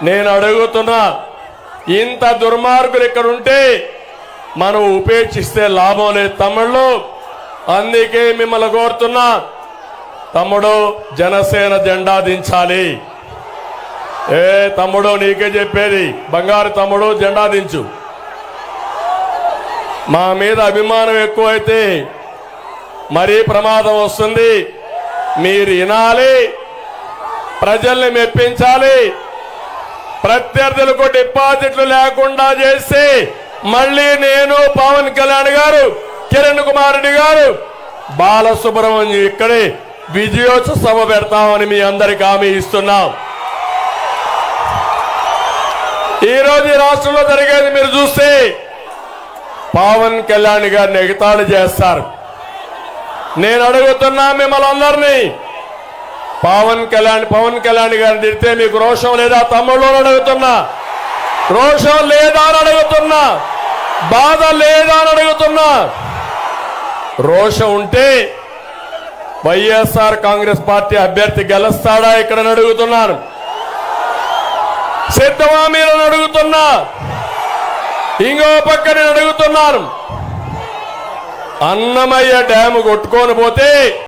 నేను అడుగుతున్నా, ఇంత దుర్మార్గులు ఇక్కడ ఉంటే మనం ఉపేక్షిస్తే లాభం లేదు తమ్ముళ్ళు. అందుకే మిమ్మల్ని కోరుతున్నా, తమ్ముడు జనసేన జెండా దించాలి. ఏ తమ్ముడు నీకే చెప్పేది, బంగారు తమ్ముడు జెండా దించు. మా మీద అభిమానం ఎక్కువైతే మరీ ప్రమాదం వస్తుంది. మీరు వినాలి, ప్రజల్ని మెప్పించాలి. ప్రత్యర్థులకు డిపాజిట్లు లేకుండా చేసి మళ్ళీ నేను, పవన్ కళ్యాణ్ గారు, కిరణ్ కుమార్ రెడ్డి గారు, బాలసుబ్రహ్మణ్యం ఇక్కడే విజయోత్సవ పెడతామని మీ అందరికి హామీ ఇస్తున్నాం. ఈరోజు ఈ రాష్ట్రంలో జరిగేది మీరు చూస్తే పవన్ కళ్యాణ్ గారిని ఎగతాళి చేస్తారు. నేను అడుగుతున్నా మిమ్మల్ని అందరినీ, పవన్ కళ్యాణ్ గారిని తిడితే మీకు రోషం లేదా తమ్ముళ్ళు అడుగుతున్నా, రోషం లేదా అని అడుగుతున్నా, బాధ లేదా అని అడుగుతున్నా. రోషం ఉంటే వైఎస్ఆర్ కాంగ్రెస్ పార్టీ అభ్యర్థి గెలుస్తాడా ఇక్కడ అడుగుతున్నాను. సిద్ధమా మీరు అడుగుతున్నా. ఇంకో పక్క నేను అడుగుతున్నాను, అన్నమయ్య డ్యాము కొట్టుకొని పోతే